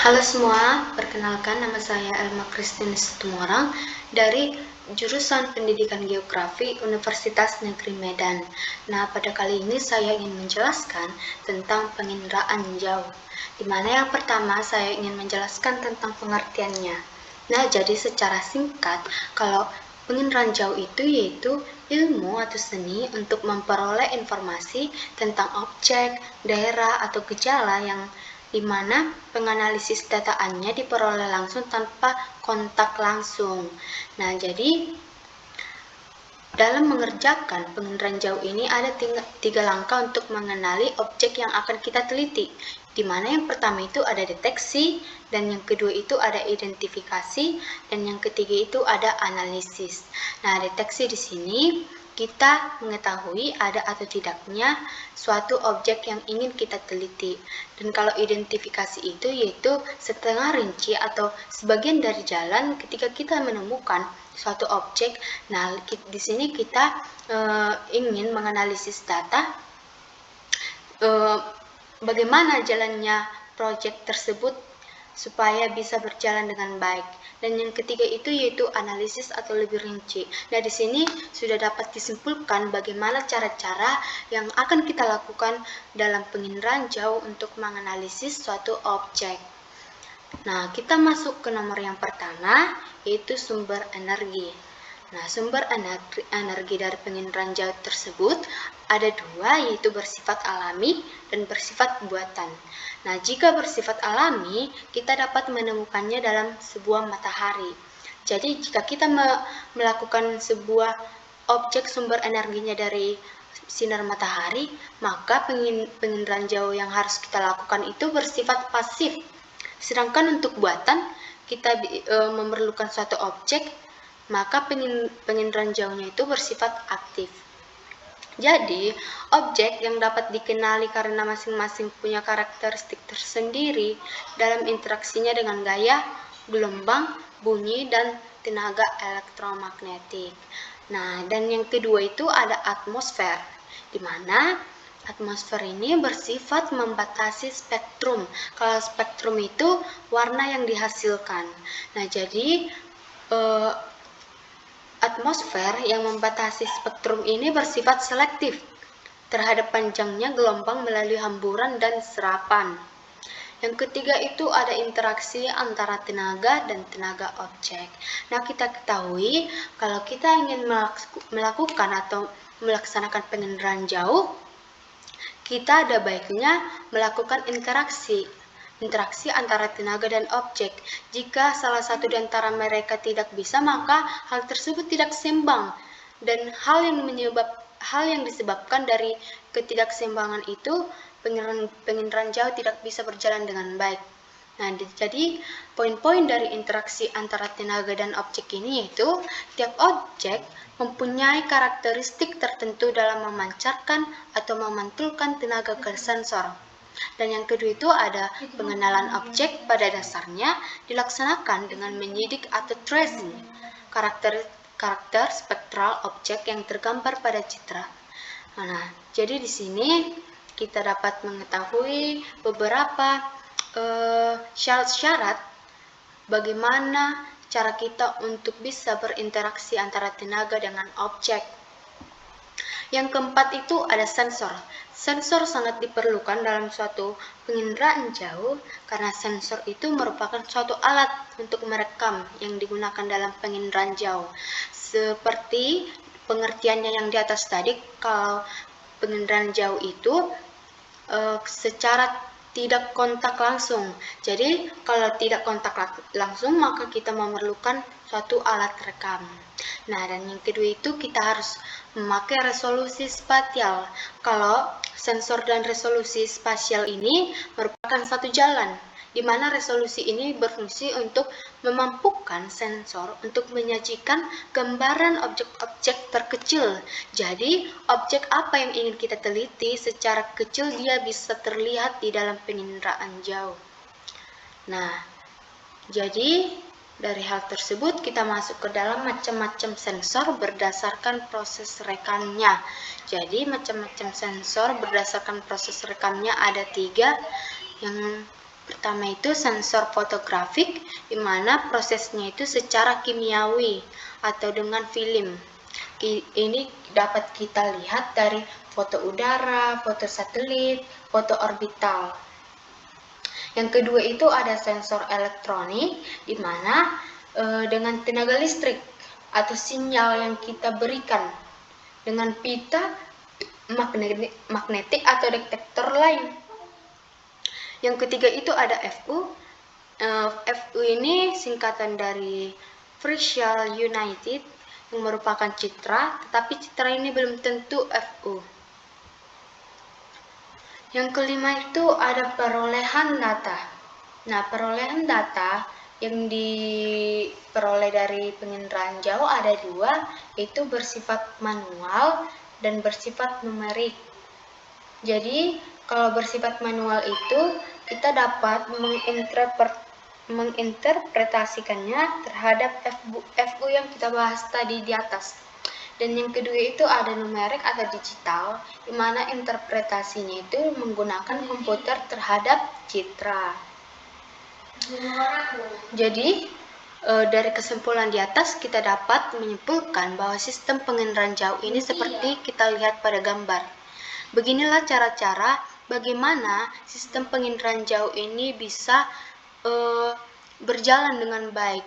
Halo semua, perkenalkan nama saya Elma Christine Situmorang dari jurusan Pendidikan Geografi Universitas Negeri Medan. Nah, pada kali ini saya ingin menjelaskan tentang penginderaan jauh, di mana yang pertama saya ingin menjelaskan tentang pengertiannya. Nah, jadi secara singkat, kalau penginderaan jauh itu yaitu ilmu atau seni untuk memperoleh informasi tentang objek, daerah, atau gejala yang di mana penganalisis dataannya diperoleh langsung tanpa kontak langsung. Nah, jadi dalam mengerjakan penginderaan jauh ini ada tiga langkah untuk mengenali objek yang akan kita teliti, di mana yang pertama itu ada deteksi, dan yang kedua itu ada identifikasi, dan yang ketiga itu ada analisis. Nah, deteksi di sini kita mengetahui ada atau tidaknya suatu objek yang ingin kita teliti. Dan kalau identifikasi itu yaitu setengah rinci atau sebagian dari jalan ketika kita menemukan suatu objek. Nah, di sini kita ingin menganalisis data bagaimana jalannya proyek tersebut supaya bisa berjalan dengan baik. Dan yang ketiga itu yaitu analisis atau lebih rinci. Nah, di sini sudah dapat disimpulkan bagaimana cara-cara yang akan kita lakukan dalam penginderaan jauh untuk menganalisis suatu objek. Nah, kita masuk ke nomor yang pertama, yaitu sumber energi. Nah, sumber energi dari penginderaan jauh tersebut ada dua, yaitu bersifat alami dan bersifat buatan. Nah, jika bersifat alami, kita dapat menemukannya dalam sebuah matahari. Jadi, jika kita melakukan sebuah objek sumber energinya dari sinar matahari, maka penginderaan jauh yang harus kita lakukan itu bersifat pasif. Sedangkan untuk buatan, kita memerlukan suatu objek, maka penginderaan jauhnya itu bersifat aktif. Jadi, objek yang dapat dikenali karena masing-masing punya karakteristik tersendiri dalam interaksinya dengan gaya, gelombang, bunyi, dan tenaga elektromagnetik. Nah, dan yang kedua itu ada atmosfer, di mana atmosfer ini bersifat membatasi spektrum. Kalau spektrum itu warna yang dihasilkan. Nah, jadi atmosfer yang membatasi spektrum ini bersifat selektif terhadap panjangnya gelombang melalui hamburan dan serapan. Yang ketiga itu ada interaksi antara tenaga dan tenaga objek. Nah, kita ketahui kalau kita ingin melakukan atau melaksanakan penginderaan jauh, kita ada baiknya melakukan interaksi antara tenaga dan objek. Jika salah satu di antara mereka tidak bisa, maka hal tersebut tidak seimbang, dan hal yang disebabkan dari ketidakseimbangan itu penginderaan jauh tidak bisa berjalan dengan baik. Nah, jadi poin-poin dari interaksi antara tenaga dan objek ini yaitu tiap objek mempunyai karakteristik tertentu dalam memancarkan atau memantulkan tenaga ke sensor. Dan yang kedua itu ada pengenalan objek, pada dasarnya dilaksanakan dengan menyidik atau tracing karakter spektral objek yang tergambar pada citra. Nah, jadi di sini kita dapat mengetahui beberapa syarat-syarat bagaimana cara kita untuk bisa berinteraksi antara tenaga dengan objek. Yang keempat itu ada sensor. Sensor sangat diperlukan dalam suatu penginderaan jauh karena sensor itu merupakan suatu alat untuk merekam yang digunakan dalam penginderaan jauh. Seperti pengertiannya yang di atas tadi, kalau penginderaan jauh itu secara tidak kontak langsung. Jadi, kalau tidak kontak langsung, maka kita memerlukan suatu alat rekam. Nah, dan yang kedua itu kita harus memakai resolusi spasial. Kalau sensor dan resolusi spasial ini merupakan satu jalan, di mana resolusi ini berfungsi untuk memampukan sensor untuk menyajikan gambaran objek-objek terkecil. Jadi, objek apa yang ingin kita teliti secara kecil dia bisa terlihat di dalam penginderaan jauh. Nah, jadi dari hal tersebut kita masuk ke dalam macam-macam sensor berdasarkan proses rekamnya. Jadi macam-macam sensor berdasarkan proses rekamnya ada 3. Yang Pertama itu sensor fotografik, di mana prosesnya itu secara kimiawi atau dengan film. Ini dapat kita lihat dari foto udara, foto satelit, foto orbital. Yang kedua itu ada sensor elektronik, di mana dengan tenaga listrik atau sinyal yang kita berikan dengan pita magnetik atau detektor lain. Yang ketiga itu ada FU. FU ini singkatan dari Visual United, yang merupakan citra, tetapi citra ini belum tentu FU. Yang kelima itu ada perolehan data. Nah, perolehan data yang diperoleh dari penginderaan jauh ada dua, yaitu bersifat manual dan bersifat numerik. Jadi, kalau bersifat manual itu kita dapat menginterpretasikannya terhadap FU yang kita bahas tadi di atas. Dan yang kedua itu ada numerik atau digital, di mana interpretasinya itu menggunakan komputer terhadap citra. Jadi, dari kesimpulan di atas kita dapat menyimpulkan bahwa sistem penginderaan jauh ini seperti kita lihat pada gambar. Beginilah cara-cara bagaimana sistem penginderaan jauh ini bisa berjalan dengan baik.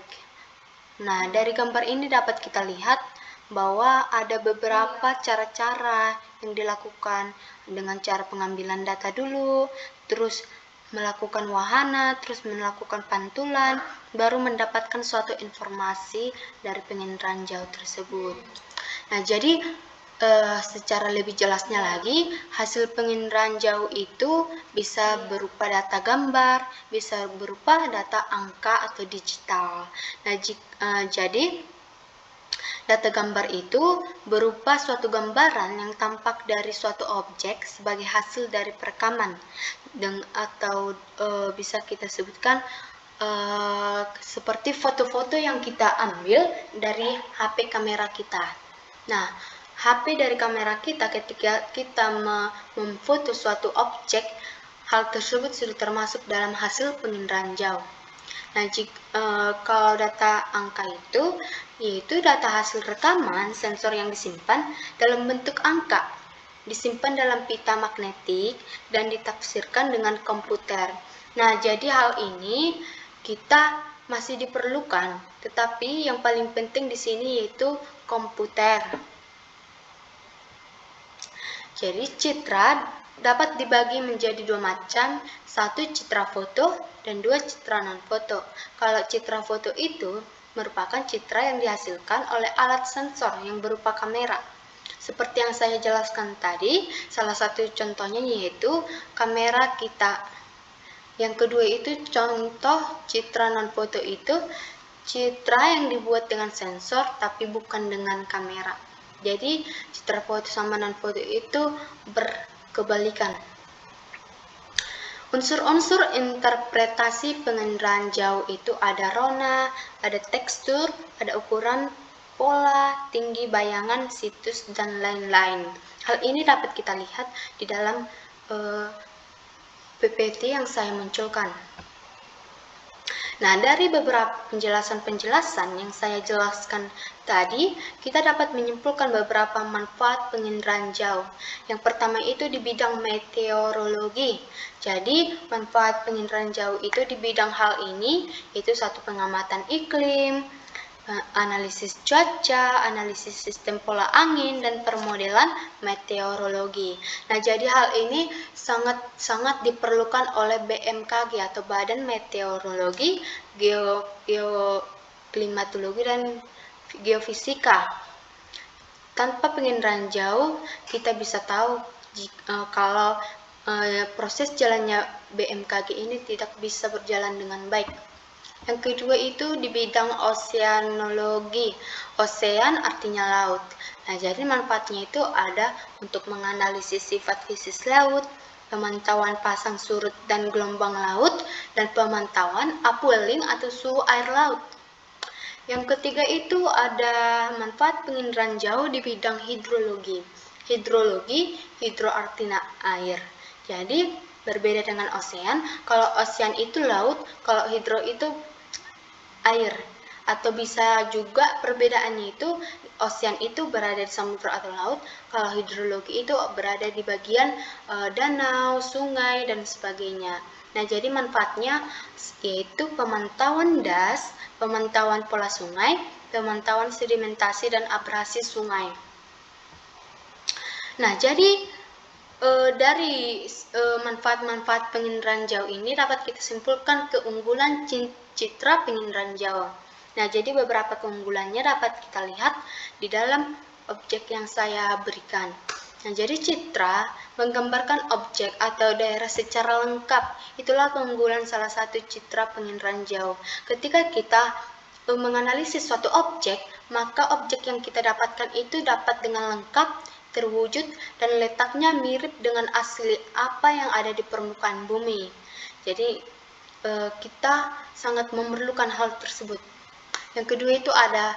Nah, dari gambar ini dapat kita lihat bahwa ada beberapa cara-cara yang dilakukan, dengan cara pengambilan data dulu, terus melakukan wahana, terus melakukan pantulan, baru mendapatkan suatu informasi dari penginderaan jauh tersebut. Nah, jadi secara lebih jelasnya lagi, hasil penginderaan jauh itu bisa berupa data gambar, bisa berupa data angka atau digital. Nah, jadi data gambar itu berupa suatu gambaran yang tampak dari suatu objek sebagai hasil dari perekaman, atau bisa kita sebutkan seperti foto-foto yang kita ambil dari HP kamera kita. Nah, HP dari kamera kita ketika kita memfoto suatu objek, hal tersebut sudah termasuk dalam hasil penginderaan jauh. Nah, kalau data angka itu, yaitu data hasil rekaman sensor yang disimpan dalam bentuk angka, disimpan dalam pita magnetik dan ditafsirkan dengan komputer. Nah, jadi hal ini kita masih diperlukan, tetapi yang paling penting di sini yaitu komputer. Jadi citra dapat dibagi menjadi dua macam, satu citra foto dan dua citra non-foto. Kalau citra foto itu merupakan citra yang dihasilkan oleh alat sensor yang berupa kamera. Seperti yang saya jelaskan tadi, salah satu contohnya yaitu kamera kita. Yang kedua itu contoh citra non-foto itu citra yang dibuat dengan sensor tapi bukan dengan kamera. Jadi citra foto sama non-foto itu berkebalikan. Unsur-unsur interpretasi penginderaan jauh itu ada rona, ada tekstur, ada ukuran, pola, tinggi bayangan, situs, dan lain-lain. Hal ini dapat kita lihat di dalam PPT yang saya munculkan. Nah, dari beberapa penjelasan-penjelasan yang saya jelaskan tadi, kita dapat menyimpulkan beberapa manfaat penginderaan jauh. Yang pertama itu di bidang meteorologi. Jadi, manfaat penginderaan jauh itu di bidang hal ini, yaitu satu pengamatan iklim, analisis cuaca, analisis sistem pola angin, dan permodelan meteorologi. Nah, jadi hal ini sangat diperlukan oleh BMKG atau Badan Meteorologi, Geoklimatologi, dan Geofisika. Tanpa penginderaan jauh, kita bisa tahu kalau proses jalannya BMKG ini tidak bisa berjalan dengan baik. Yang kedua itu di bidang oseanologi. Osean artinya laut. Nah, jadi manfaatnya itu ada untuk menganalisis sifat fisis laut, pemantauan pasang surut dan gelombang laut, dan pemantauan upwelling atau suhu air laut. Yang ketiga itu ada manfaat penginderaan jauh di bidang hidrologi. Hidrologi, hidro artinya air. Jadi Berbeda dengan ocean, kalau ocean itu laut, kalau hidro itu air. Atau bisa juga perbedaannya itu ocean itu berada di samudra atau laut, kalau hidrologi itu berada di bagian danau, sungai, dan sebagainya. Nah, jadi manfaatnya yaitu pemantauan das, pemantauan pola sungai, pemantauan sedimentasi dan abrasi sungai. Nah, jadi dari manfaat-manfaat penginderaan jauh ini dapat kita simpulkan keunggulan citra penginderaan jauh. Nah, jadi beberapa keunggulannya dapat kita lihat di dalam objek yang saya berikan. Nah, jadi citra menggambarkan objek atau daerah secara lengkap. Itulah keunggulan salah satu citra penginderaan jauh. Ketika kita menganalisis suatu objek, maka objek yang kita dapatkan itu dapat dengan lengkap terwujud dan letaknya mirip dengan asli apa yang ada di permukaan bumi. Jadi kita sangat memerlukan hal tersebut. Yang kedua itu ada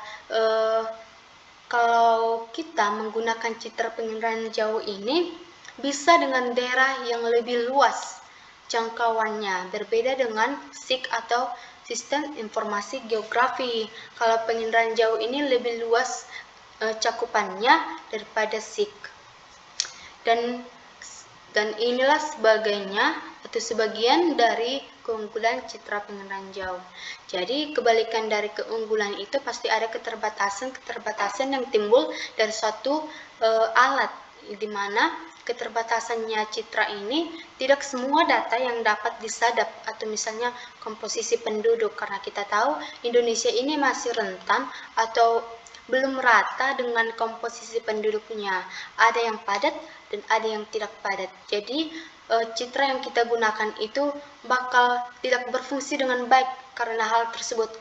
kalau kita menggunakan citra penginderaan jauh ini bisa dengan daerah yang lebih luas jangkauannya, berbeda dengan SIG atau Sistem Informasi Geografi. Kalau penginderaan jauh ini lebih luas cakupannya daripada SIG. Dan inilah sebagainya atau sebagian dari keunggulan citra penginderaan jauh. Jadi kebalikan dari keunggulan itu pasti ada keterbatasan yang timbul dari suatu alat, di mana keterbatasannya citra ini tidak semua data yang dapat disadap, atau misalnya komposisi penduduk, karena kita tahu Indonesia ini masih rentan atau belum rata dengan komposisi penduduknya. Ada yang padat dan ada yang tidak padat. Jadi citra yang kita gunakan itu bakal tidak berfungsi dengan baik karena hal tersebut.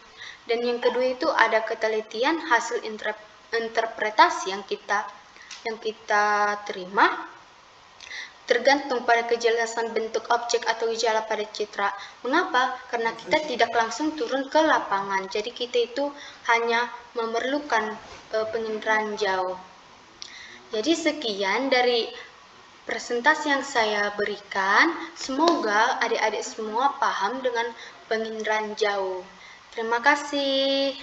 Dan yang kedua itu ada ketelitian hasil interpretasi yang kita terima tergantung pada kejelasan bentuk objek atau gejala pada citra. Mengapa? Karena kita tidak langsung turun ke lapangan. Jadi kita itu hanya memerlukan penginderaan jauh. Jadi sekian dari presentasi yang saya berikan. Semoga adik-adik semua paham dengan penginderaan jauh. Terima kasih.